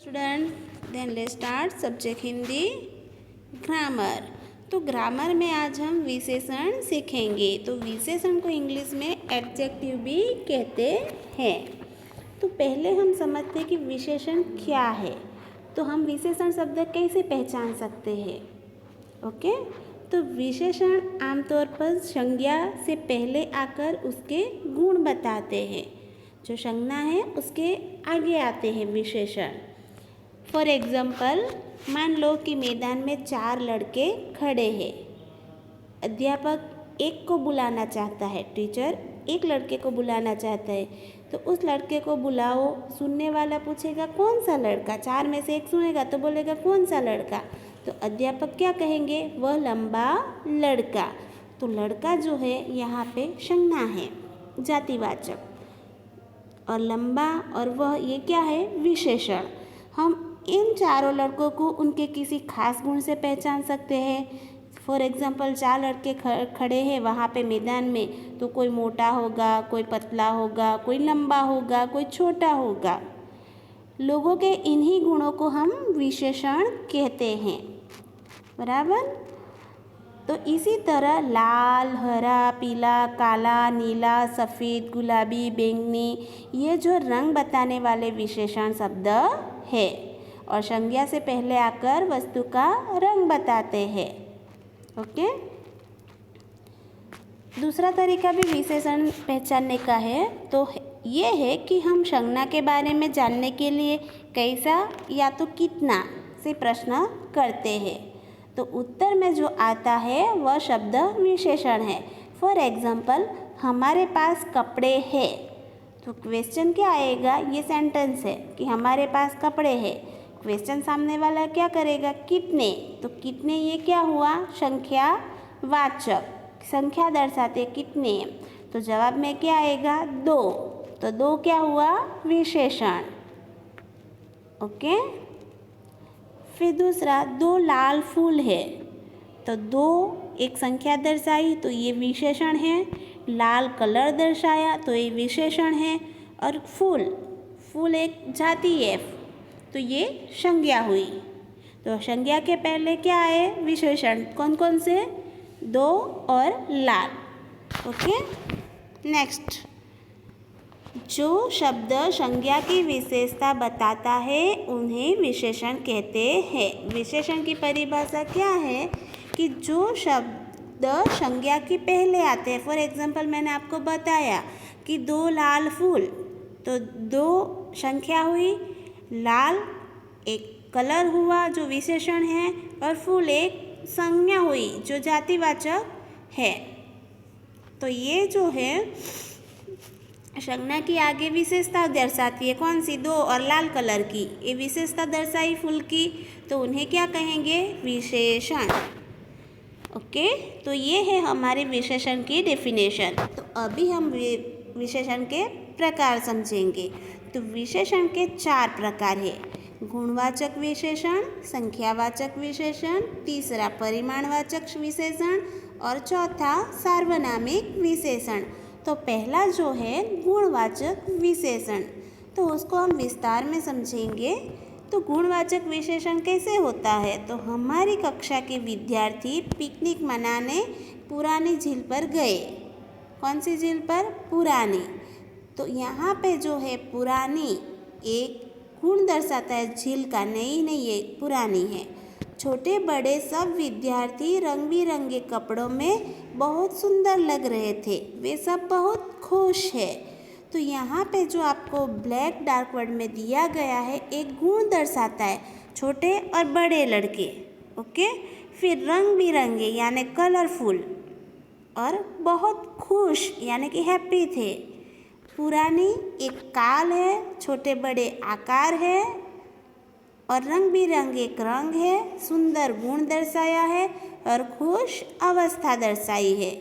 Student then let's start subject Hindi grammar. तो grammar में आज हम विशेषण सीखेंगे। तो विशेषण को इंग्लिश में एडजेक्टिव भी कहते हैं। तो पहले हम समझते हैं कि विशेषण क्या है। तो हम विशेषण शब्द कैसे पहचान सकते हैं। ओके, तो विशेषण आमतौर पर संज्ञा से पहले आकर उसके गुण बताते हैं। जो संज्ञा है उसके आगे आते हैं विशेषण। फॉर एग्जाम्पल, मान लो कि मैदान में 4 लड़के खड़े हैं। अध्यापक एक को बुलाना चाहता है, टीचर एक लड़के को बुलाना चाहता है। तो उस लड़के को बुलाओ। सुनने वाला पूछेगा कौन सा लड़का, 4 में से एक सुनेगा तो बोलेगा कौन सा लड़का। तो अध्यापक क्या कहेंगे, वह लंबा लड़का। तो लड़का जो है यहाँ पे संज्ञा है, जातिवाचक, और लंबा और वह ये क्या है, विशेषण। हम इन चारों लड़कों को उनके किसी खास गुण से पहचान सकते हैं। फॉर एग्जाम्पल, 4 लड़के खड़े हैं वहाँ पे मैदान में। तो कोई मोटा होगा, कोई पतला होगा, कोई लंबा होगा, कोई छोटा होगा। लोगों के इन्हीं गुणों को हम विशेषण कहते हैं, बराबर। तो इसी तरह लाल, हरा, पीला, काला, नीला, सफ़ेद, गुलाबी, बैंगनी, ये जो रंग बताने वाले विशेषण शब्द है और संज्ञा से पहले आकर वस्तु का रंग बताते हैं। ओके, दूसरा तरीका भी विशेषण पहचानने का है। तो ये है कि हम संज्ञा के बारे में जानने के लिए कैसा या तो कितना से प्रश्न करते हैं। तो उत्तर में जो आता है वह शब्द विशेषण है। फॉर एग्जाम्पल, हमारे पास कपड़े हैं। तो क्वेश्चन क्या आएगा, ये सेंटेंस है कि हमारे पास कपड़े हैं। क्वेश्चन सामने वाला क्या करेगा, कितने। तो कितने ये क्या हुआ, संख्या वाचक, संख्या दर्शाते कितने। तो जवाब में क्या आएगा, 2। तो 2 क्या हुआ, विशेषण। ओके, फिर दूसरा, 2 लाल फूल है। तो 2 एक संख्या दर्शाई तो ये विशेषण है। लाल कलर दर्शाया तो ये विशेषण है। और फूल एक जाति है तो ये संज्ञा हुई। तो संज्ञा के पहले क्या है, विशेषण। कौन कौन से, 2 और लाल। ओके, नेक्स्ट, जो शब्द संज्ञा की विशेषता बताता है उन्हें विशेषण कहते हैं। विशेषण की परिभाषा क्या है कि जो शब्द संज्ञा के पहले आते हैं। फॉर एग्जाम्पल, मैंने आपको बताया कि 2 लाल फूल, तो 2 संख्या हुई, लाल एक कलर हुआ जो विशेषण है, और फूल एक संज्ञा हुई जो जातिवाचक है। तो ये जो है संज्ञा की आगे विशेषता दर्शाती है। कौन सी, 2 और लाल कलर की, ये विशेषता दर्शाई फूल की। तो उन्हें क्या कहेंगे, विशेषण। ओके, तो ये है हमारे विशेषण की डेफिनेशन। तो अभी हम विशेषण के प्रकार समझेंगे। तो विशेषण के 4 प्रकार है, गुणवाचक विशेषण, संख्यावाचक विशेषण, तीसरा परिमाणवाचक विशेषण, और चौथा सार्वनामिक विशेषण। तो पहला जो है गुणवाचक विशेषण, तो उसको हम विस्तार में समझेंगे। तो गुणवाचक विशेषण कैसे होता है, तो हमारी कक्षा के विद्यार्थी पिकनिक मनाने पुरानी झील पर गए। कौन सी झील पर, पुरानी। तो यहाँ पे जो है पुरानी एक गुण दर्शाता है झील का, नई नहीं है, पुरानी है। छोटे बड़े सब विद्यार्थी रंग बिरंगे कपड़ों में बहुत सुंदर लग रहे थे, वे सब बहुत खुश है। तो यहाँ पे जो आपको ब्लैक डार्क वर्ड में दिया गया है एक गुण दर्शाता है, छोटे और बड़े लड़के। ओके, फिर रंग बिरंगे यानी कलरफुल, और बहुत खुश यानी कि हैप्पी थे। पुरानी एक काल है, छोटे बड़े आकार है, और रंग बिरंगे एक रंग है, सुंदर गुण दर्शाया है, और खुश अवस्था दर्शाई है।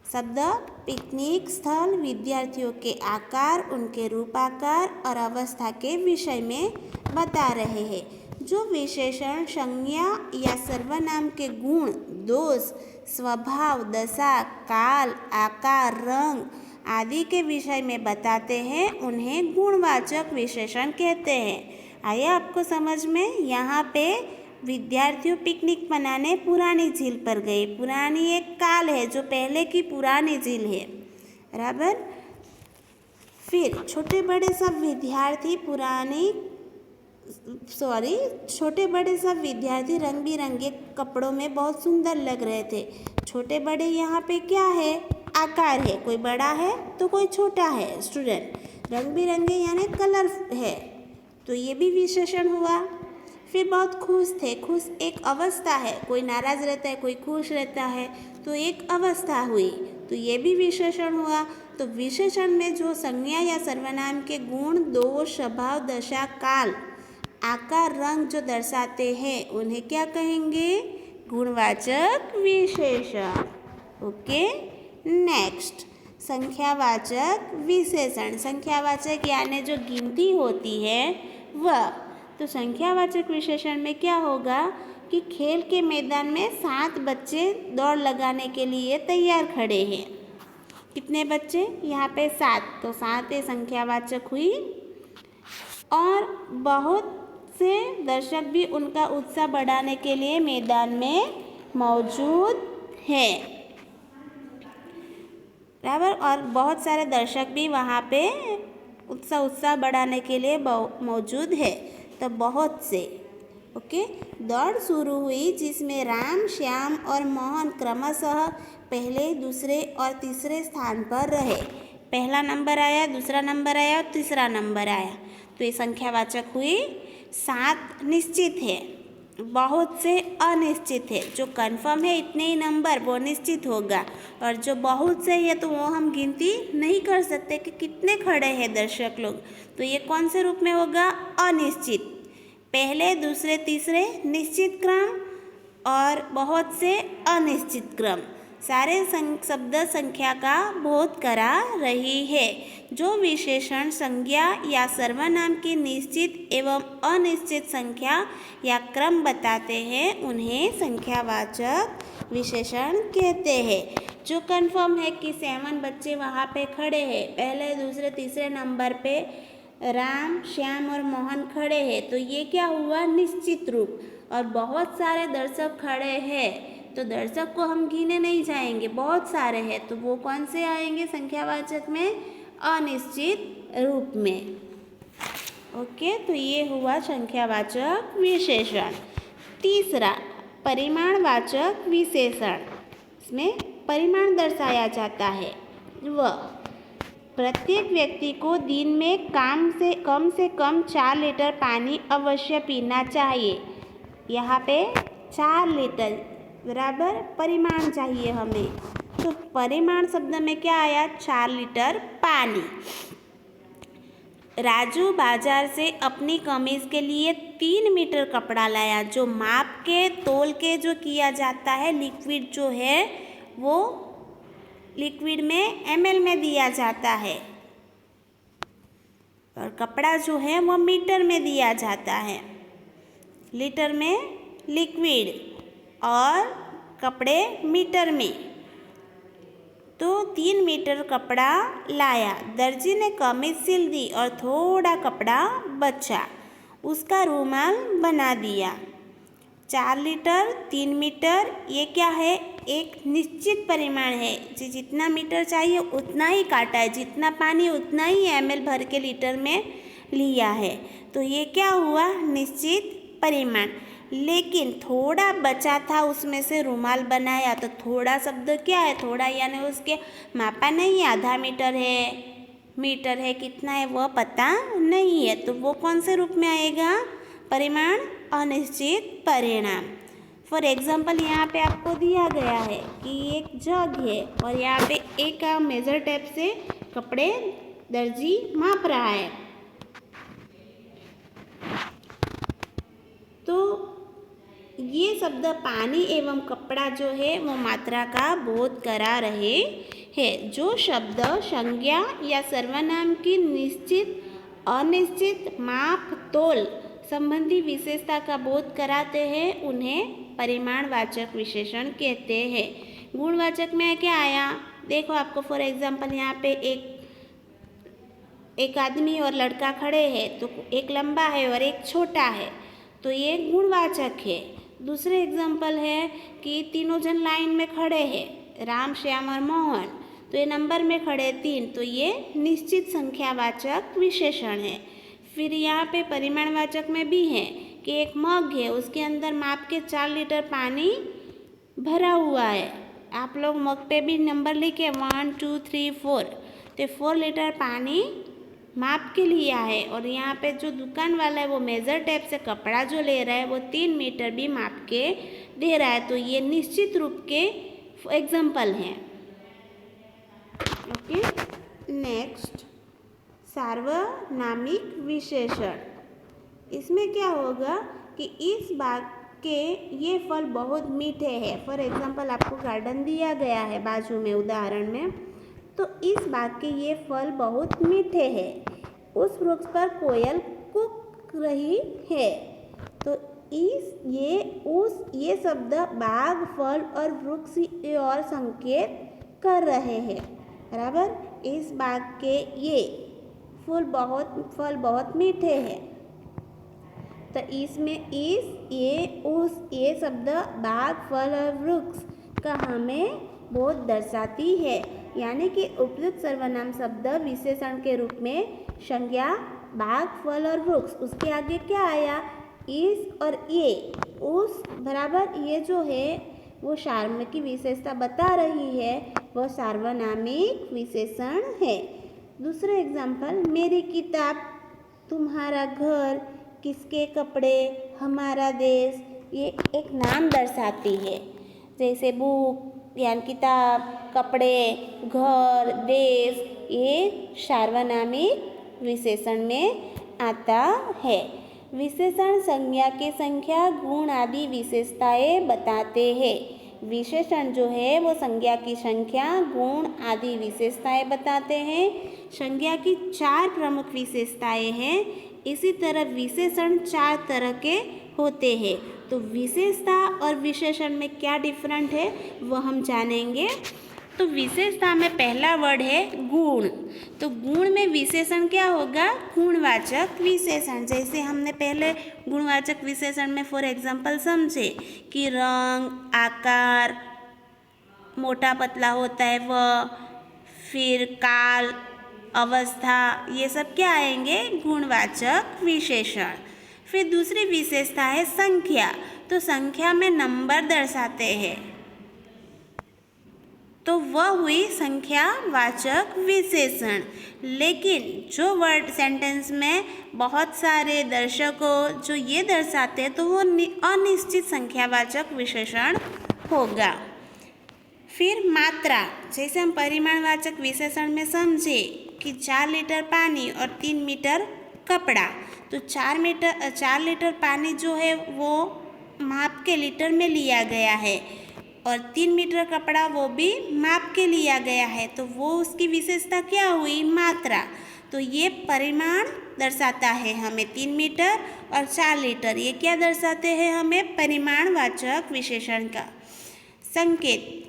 शब्द पिकनिक स्थल विद्यार्थियों के आकार, उनके रूपाकार और अवस्था के विषय में बता रहे हैं। जो विशेषण संज्ञा या सर्वनाम के गुण, दोष, स्वभाव, दशा, काल, आकार, रंग आदि के विषय में बताते हैं उन्हें गुणवाचक विशेषण कहते हैं। आया आपको समझ में? यहाँ पे विद्यार्थियों पिकनिक मनाने पुरानी झील पर गए। पुरानी एक काल है, जो पहले की पुरानी झील है, बराबर। फिर छोटे बड़े सब विद्यार्थी रंग बिरंगे कपड़ों में बहुत सुंदर लग रहे थे। छोटे बड़े यहाँ पे क्या है? आकार है, कोई बड़ा है तो कोई छोटा है। स्टूडेंट, रंग बिरंगे यानी कलर है, तो ये भी विशेषण हुआ। फिर बहुत खुश थे। खुश एक अवस्था है, कोई नाराज रहता है, कोई खुश रहता है, तो एक अवस्था हुई, तो ये भी विशेषण हुआ। तो विशेषण में जो संज्ञा या सर्वनाम के गुण, दोष, स्वभाव, दशा, काल, आकार, रंग जो दर्शाते हैं, उन्हें क्या कहेंगे? गुणवाचक विशेषण। ओके, नेक्स्ट संख्यावाचक विशेषण। संख्यावाचक यानी जो गिनती होती है वह। तो संख्यावाचक विशेषण में क्या होगा कि खेल के मैदान में 7 बच्चे दौड़ लगाने के लिए तैयार खड़े हैं। कितने बच्चे? यहाँ पे 7, तो 7 संख्यावाचक हुई। और बहुत से दर्शक भी उनका उत्साह बढ़ाने के लिए मैदान में मौजूद हैं, बराबर। और बहुत सारे दर्शक भी वहाँ पे उत्साह बढ़ाने के लिए मौजूद है, तो बहुत से। ओके, दौड़ शुरू हुई जिसमें राम, श्याम और मोहन क्रमशः पहले, दूसरे और तीसरे स्थान पर रहे। पहला नंबर आया, दूसरा नंबर आया और तीसरा नंबर आया, तो ये संख्यावाचक हुई। 7 निश्चित है, बहुत से अनिश्चित है। जो कंफर्म है इतने ही नंबर, वो निश्चित होगा। और जो बहुत से है तो वो हम गिनती नहीं कर सकते कि कितने खड़े हैं दर्शक लोग, तो ये कौन से रूप में होगा? अनिश्चित। पहले, दूसरे, तीसरे निश्चित क्रम और बहुत से अनिश्चित क्रम। सारे शब्द संख्या का बोध करा रही है। जो विशेषण संज्ञा या सर्वनाम की निश्चित एवं अनिश्चित संख्या या क्रम बताते हैं, उन्हें संख्यावाचक विशेषण कहते हैं। जो कंफर्म है कि 7 बच्चे वहाँ पे खड़े हैं, पहले, दूसरे, तीसरे नंबर पे राम, श्याम और मोहन खड़े हैं, तो ये क्या हुआ? निश्चित रूप। और बहुत सारे दर्शक खड़े हैं, तो दर्शक को हम गिने नहीं जाएंगे, बहुत सारे हैं, तो वो कौन से आएंगे संख्यावाचक में? अनिश्चित रूप में। ओके, तो ये हुआ संख्यावाचक विशेषण। तीसरा, परिमाणवाचक विशेषण। इसमें परिमाण दर्शाया जाता है। वह प्रत्येक व्यक्ति को दिन में कम से कम 4 लीटर पानी अवश्य पीना चाहिए। यहाँ पे 4 लीटर बराबर परिमाण चाहिए हमें, तो परिमाण शब्द में क्या आया? 4 लीटर पानी। राजू बाजार से अपनी कमीज के लिए 3 मीटर कपड़ा लाया। जो माप के, तोल के जो किया जाता है, लिक्विड जो है वो लिक्विड में ml में दिया जाता है, और कपड़ा जो है वो मीटर में दिया जाता है। लीटर में लिक्विड और कपड़े मीटर में। तो 3 मीटर कपड़ा लाया। दर्जी ने कमीज सिल दी और थोड़ा कपड़ा बचा, उसका रुमाल बना दिया। 4 लीटर, 3 मीटर, ये क्या है? एक निश्चित परिमाण है। जितना मीटर चाहिए उतना ही काटा है, जितना पानी उतना ही ml भर के लीटर में लिया है, तो ये क्या हुआ? निश्चित परिमाण। लेकिन थोड़ा बचा था, उसमें से रुमाल बनाया, तो थोड़ा शब्द क्या है? थोड़ा यानी उसके मापा नहीं है, आधा मीटर है, मीटर है, कितना है वो पता नहीं है, तो वो कौन से रूप में आएगा? परिमाण अनिश्चित परिणाम। फॉर एग्जाम्पल, यहाँ पे आपको दिया गया है कि एक जग है और यहाँ पे एक मेजर टेप से कपड़े दर्जी माप रहा है, तो ये शब्द पानी एवं कपड़ा जो है वो मात्रा का बोध करा रहे हैं। जो शब्द संज्ञा या सर्वनाम की निश्चित, अनिश्चित, माप, तोल संबंधी विशेषता का बोध कराते हैं, उन्हें परिमाणवाचक विशेषण कहते हैं। गुणवाचक में क्या आया? देखो आपको फॉर एग्जाम्पल यहाँ पे एक एक आदमी और लड़का खड़े हैं, तो एक लंबा है और एक छोटा है, तो ये गुणवाचक है। दूसरे एग्जाम्पल है कि तीनों जन लाइन में खड़े हैं, राम, श्याम और मोहन, तो ये नंबर में खड़े 3, तो ये निश्चित संख्यावाचक विशेषण है। फिर यहाँ पे परिमाणवाचक में भी है कि एक मग है, उसके अंदर माप के 4 लीटर पानी भरा हुआ है। आप लोग मग पे भी नंबर लिखे 1 2 3 4, तो 4 लीटर पानी माप के लिया है। और यहाँ पे जो दुकान वाला है वो मेज़र टेप से कपड़ा जो ले रहा है वो 3 मीटर भी माप के दे रहा है, तो ये निश्चित रूप के एग्जाम्पल हैं। ओके, नेक्स्ट सार्वनामिक विशेषण। इसमें क्या होगा कि इस बाग के ये फल बहुत मीठे हैं। फॉर एग्जाम्पल आपको गार्डन दिया गया है बाजू में उदाहरण में, तो इस बाग के ये फल बहुत मीठे हैं। उस वृक्ष पर कोयल कूक रही है, तो ये शब्द बाग, फल और वृक्ष की ओर संकेत कर रहे हैं। बराबर, इस बाग के ये फल बहुत मीठे हैं, तो इसमें ये शब्द बाग, फल और वृक्ष का हमें बहुत दर्शाती है। यानी कि उपयुक्त सर्वनाम शब्द विशेषण के रूप में संज्ञा बाग, फल और वृक्ष, उसके आगे क्या आया, इस और ये, उस, बराबर, ये जो है वो सार्वनामिक की विशेषता बता रही है, वो सार्वनामिक विशेषण है। दूसरा एग्जाम्पल, मेरी किताब, तुम्हारा घर, किसके कपड़े, हमारा देश, ये एक नाम दर्शाती है। जैसे बुक यानी किताब, कपड़े, घर, देश, ये सार्वनामिक विशेषण में आता है। विशेषण संज्ञा के संख्या, गुण आदि विशेषताएं बताते हैं। विशेषण जो है वो संज्ञा की संख्या, गुण आदि विशेषताएं बताते हैं। संज्ञा की 4 प्रमुख विशेषताएं हैं। इसी तरह विशेषण 4 तरह के होते हैं। तो विशेषता और विशेषण में क्या डिफरेंट है वो हम जानेंगे। तो विशेषता में पहला वर्ड है गुण। तो गुण में विशेषण क्या होगा, गुणवाचक विशेषण। जैसे हमने पहले गुणवाचक विशेषण में फॉर एग्जांपल समझे कि रंग, आकार, मोटा पतला होता है वह, फिर काल, अवस्था, ये सब क्या आएंगे, गुणवाचक विशेषण। फिर दूसरी विशेषता है संख्या। तो संख्या में नंबर दर्शाते हैं, तो वह हुई संख्यावाचक विशेषण। लेकिन जो वर्ड सेंटेंस में बहुत सारे दर्शकों जो ये दर्शाते हैं, तो वो अनिश्चित संख्यावाचक विशेषण होगा। फिर मात्रा, जैसे हम परिमाणवाचक विशेषण में समझे कि 4 लीटर पानी और 3 मीटर कपड़ा, तो 4 लीटर पानी जो है वो माप के लीटर में लिया गया है, और 3 मीटर कपड़ा वो भी माप के लिया गया है, तो वो उसकी विशेषता क्या हुई, मात्रा। तो ये परिमाण दर्शाता है हमें 3 मीटर और 4 लीटर, ये क्या दर्शाते हैं हमें, परिमाणवाचक विशेषण का। संकेत,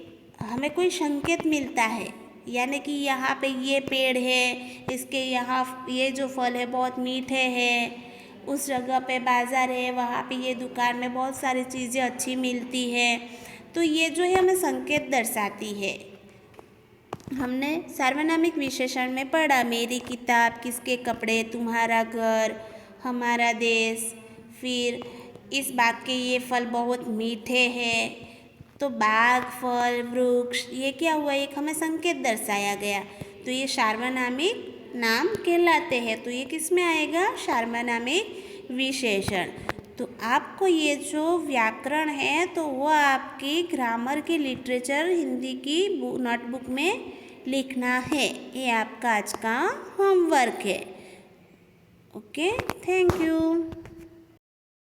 हमें कोई संकेत मिलता है, यानी कि यहाँ पे ये पेड़ है, इसके यहाँ ये जो फल है बहुत मीठे हैं, उस जगह पे बाज़ार है, वहाँ पे ये दुकान में बहुत सारी चीज़ें अच्छी मिलती है, तो ये जो है हमें संकेत दर्शाती है। हमने सार्वनामिक विशेषण में पढ़ा, मेरी किताब, किसके कपड़े, तुम्हारा घर, हमारा देश। फिर इस बाग के ये फल बहुत मीठे हैं, तो बाग, फल, वृक्ष, ये क्या हुआ, एक हमें संकेत दर्शाया गया, तो ये सार्वनामिक नाम कहलाते हैं। तो ये किस में आएगा, सार्वनामिक विशेषण। तो आपको ये जो व्याकरण है तो वो आपकी ग्रामर की लिटरेचर हिंदी की नोटबुक में लिखना है। ये आपका आज का होमवर्क है। Okay, thank you.